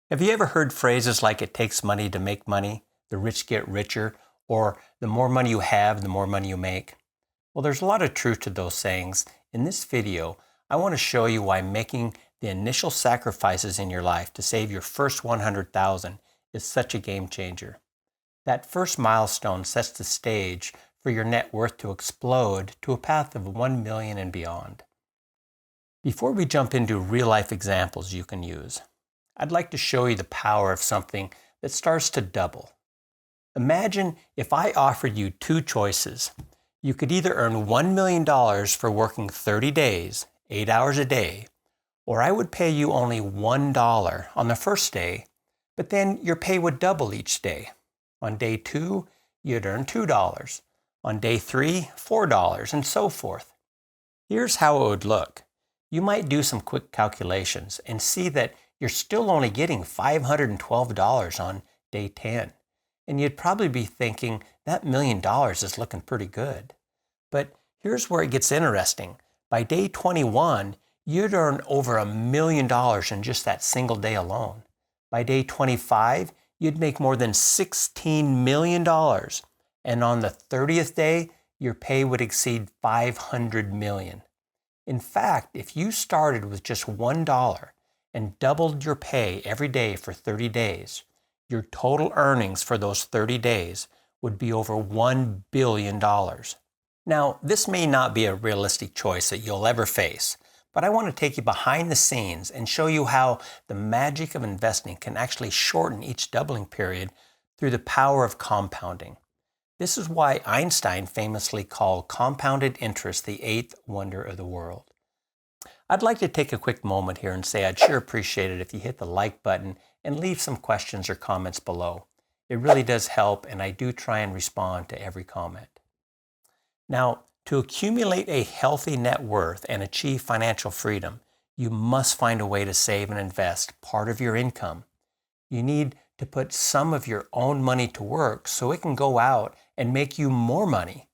Have you ever heard phrases like it takes money to make money, the rich get richer, or the more money you have, the more money you make? Well, there's a lot of truth to those sayings. In this video, I want to show you why making the initial sacrifices in your life to save your first 100,000 is such a game changer. That first milestone sets the stage for your net worth to explode to a path of 1 million and beyond. Before we jump into real-life examples you can use, I'd like to show you the power of something that starts to double. Imagine if I offered you two choices. You could either earn $1 million for working 30 days, 8 hours a day, or I would pay you only $1 on the first day, but then your pay would double each day. On day 2, you'd earn $2. On day 3, $4, and so forth. Here's how it would look. You might do some quick calculations and see that you're still only getting $512 on day 10. And you'd probably be thinking, that $1 million is looking pretty good. But here's where it gets interesting. By day 21, you'd earn over $1 million in just that single day alone. By day 25, you'd make more than $16 million. And on the 30th day, your pay would exceed $500 million. In fact, if you started with just $1 and doubled your pay every day for 30 days, your total earnings for those 30 days would be over $1 billion. Now, this may not be a realistic choice that you'll ever face, but I want to take you behind the scenes and show you how the magic of investing can actually shorten each doubling period through the power of compounding. This is why Einstein famously called compounded interest the eighth wonder of the world. I'd like to take a quick moment here and say I'd sure appreciate it if you hit the like button and leave some questions or comments below. It really does help, and I do try and respond to every comment. Now, to accumulate a healthy net worth and achieve financial freedom, you must find a way to save and invest part of your income. You need to put some of your own money to work so it can go out and make you more money.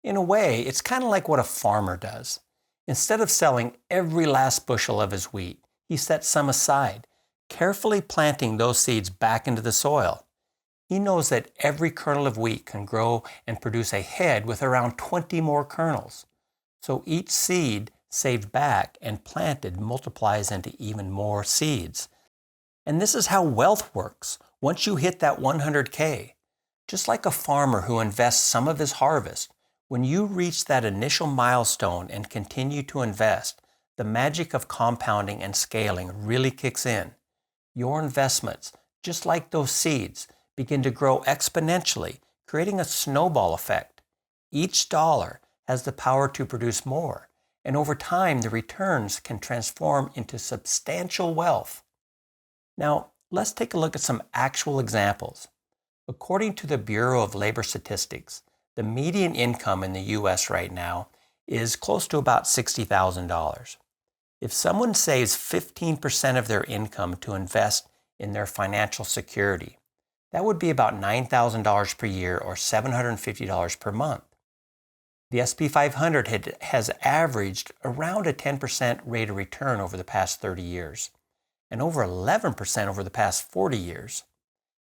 In a way, it's kind of like what a farmer does. Instead of selling every last bushel of his wheat, he sets some aside, carefully planting those seeds back into the soil. He knows that every kernel of wheat can grow and produce a head with around 20 more kernels. So each seed saved back and planted multiplies into even more seeds. And this is how wealth works once you hit that 100K. Just like a farmer who invests some of his harvest, when you reach that initial milestone and continue to invest, the magic of compounding and scaling really kicks in. Your investments, just like those seeds, begin to grow exponentially, creating a snowball effect. Each dollar has the power to produce more, and over time the returns can transform into substantial wealth. Now, let's take a look at some actual examples. According to the Bureau of Labor Statistics, the median income in the U.S. right now is close to about $60,000. If someone saves 15% of their income to invest in their financial security, that would be about $9,000 per year or $750 per month. The S&P 500 has averaged around a 10% rate of return over the past 30 years, and over 11% over the past 40 years.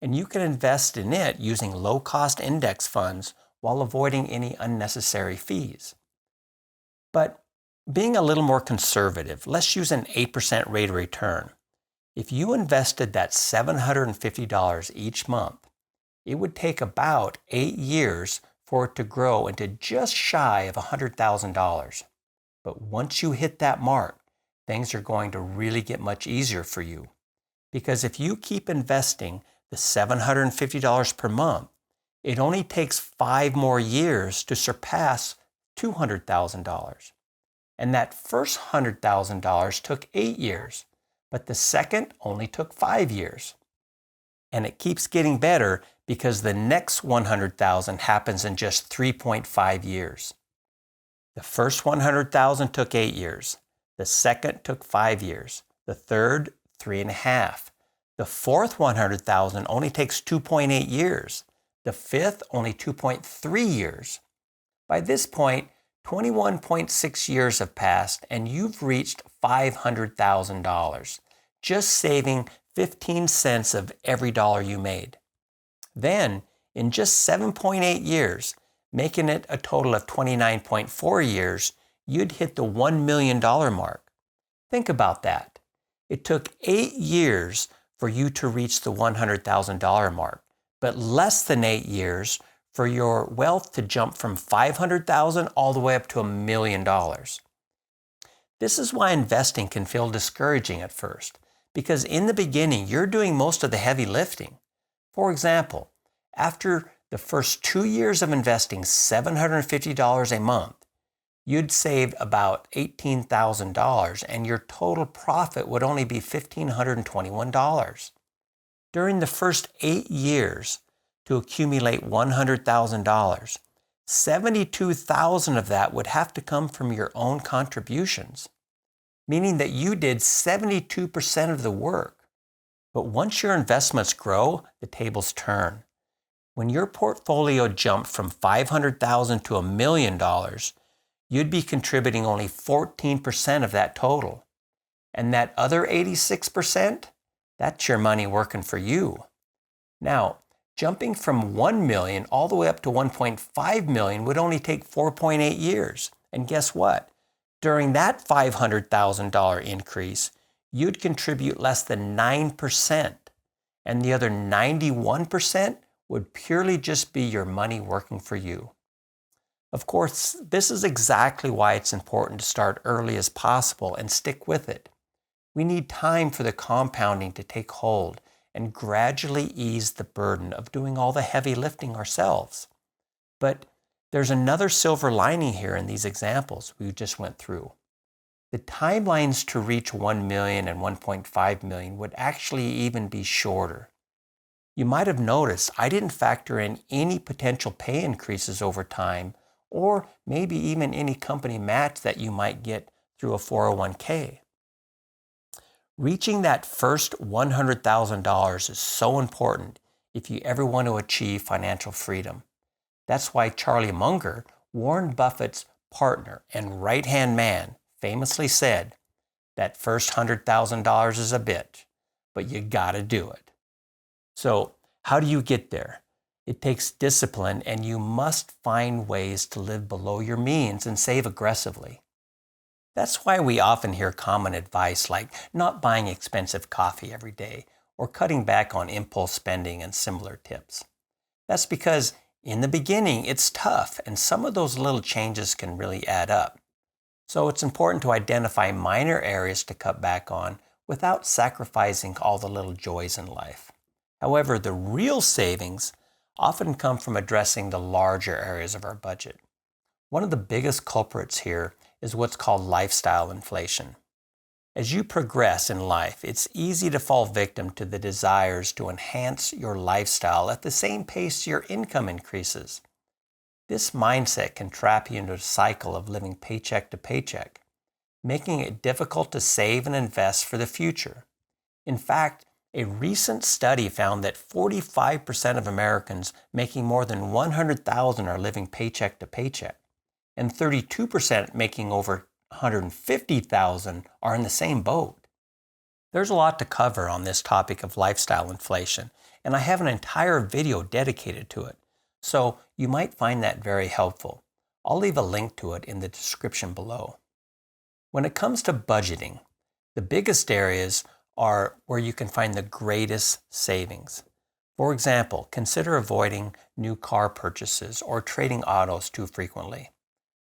And you can invest in it using low-cost index funds while avoiding any unnecessary fees. But being a little more conservative, let's use an 8% rate of return. If you invested that $750 each month, it would take about 8 years for it to grow into just shy of $100,000. But once you hit that mark, things are going to really get much easier for you. Because if you keep investing the $750 per month, it only takes 5 more years to surpass $200,000. And that first $100,000 took 8 years, but the second only took 5 years. And it keeps getting better because the next $100,000 happens in just 3.5 years. The first $100,000 took 8 years. The second took 5 years. The third, 3.5. The fourth $100,000 only takes 2.8 years. The fifth, only 2.3 years. By this point, 21.6 years have passed and you've reached $500,000, just saving 15 cents of every dollar you made. Then, in just 7.8 years, making it a total of 29.4 years, you'd hit the $1 million mark. Think about that. It took 8 years for you to reach the $100,000 mark, but less than 8 years for your wealth to jump from $500,000 all the way up to $1 million. This is why investing can feel discouraging at first, because in the beginning, you're doing most of the heavy lifting. For example, after the first 2 years of investing $750 a month, you'd save about $18,000 and your total profit would only be $1,521. During the first 8 years to accumulate $100,000, $72,000 of that would have to come from your own contributions, meaning that you did 72% of the work. But once your investments grow, the tables turn. When your portfolio jumped from $500,000 to $1 million, you'd be contributing only 14% of that total. And that other 86%, that's your money working for you. Now, jumping from 1 million all the way up to 1.5 million would only take 4.8 years. And guess what? During that $500,000 increase, you'd contribute less than 9%. And the other 91% would purely just be your money working for you. Of course, this is exactly why it's important to start early as possible and stick with it. We need time for the compounding to take hold and gradually ease the burden of doing all the heavy lifting ourselves. But there's another silver lining here in these examples we just went through. The timelines to reach 1 million and 1.5 million would actually even be shorter. You might have noticed I didn't factor in any potential pay increases over time, or maybe even any company match that you might get through a 401k. Reaching that first $100,000 is so important if you ever want to achieve financial freedom. That's why Charlie Munger, Warren Buffett's partner and right-hand man, famously said, that first $100,000 is a bitch, but you gotta do it. So, how do you get there? It takes discipline, and you must find ways to live below your means and save aggressively. That's why we often hear common advice like not buying expensive coffee every day or cutting back on impulse spending and similar tips. That's because in the beginning it's tough, and some of those little changes can really add up. So it's important to identify minor areas to cut back on without sacrificing all the little joys in life. However, the real savings often come from addressing the larger areas of our budget. One of the biggest culprits here is what's called lifestyle inflation. As you progress in life, it's easy to fall victim to the desires to enhance your lifestyle at the same pace your income increases. This mindset can trap you into a cycle of living paycheck to paycheck, making it difficult to save and invest for the future. In fact, a recent study found that 45% of Americans making more than $100,000 are living paycheck to paycheck, and 32% making over $150,000 are in the same boat. There's a lot to cover on this topic of lifestyle inflation, and I have an entire video dedicated to it, so you might find that very helpful. I'll leave a link to it in the description below. When it comes to budgeting, the biggest areas are where you can find the greatest savings. For example, consider avoiding new car purchases or trading autos too frequently.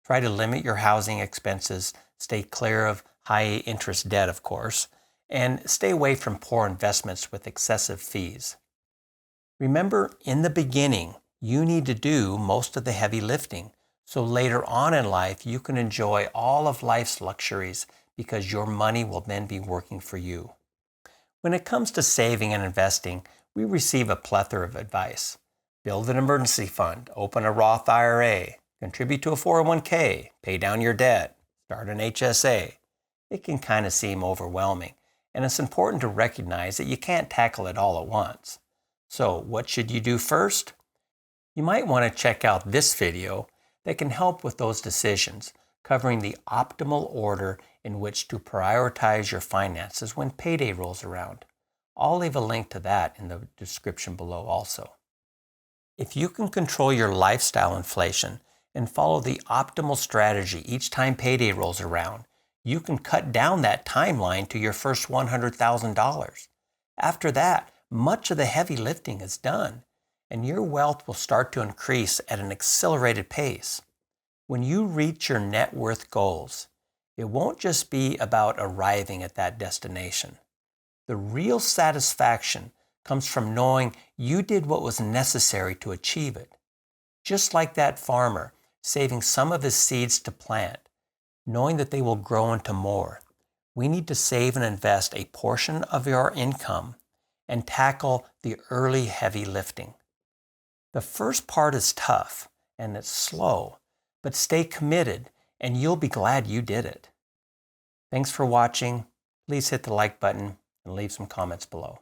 Try to limit your housing expenses, stay clear of high interest debt, of course, and stay away from poor investments with excessive fees. Remember, in the beginning, you need to do most of the heavy lifting, so later on in life you can enjoy all of life's luxuries because your money will then be working for you. When it comes to saving and investing, we receive a plethora of advice. Build an emergency fund, open a Roth IRA, contribute to a 401k, pay down your debt, start an HSA. It can kind of seem overwhelming, and it's important to recognize that you can't tackle it all at once. So what should you do first? You might want to check out this video that can help with those decisions, covering the optimal order in which to prioritize your finances when payday rolls around. I'll leave a link to that in the description below also. If you can control your lifestyle inflation and follow the optimal strategy each time payday rolls around, you can cut down that timeline to your first $100,000. After that, much of the heavy lifting is done, and your wealth will start to increase at an accelerated pace. When you reach your net worth goals, it won't just be about arriving at that destination. The real satisfaction comes from knowing you did what was necessary to achieve it. Just like that farmer saving some of his seeds to plant, knowing that they will grow into more, we need to save and invest a portion of our income and tackle the early heavy lifting. The first part is tough and it's slow, but stay committed and you'll be glad you did it. Thanks for watching. Please hit the like button and leave some comments below.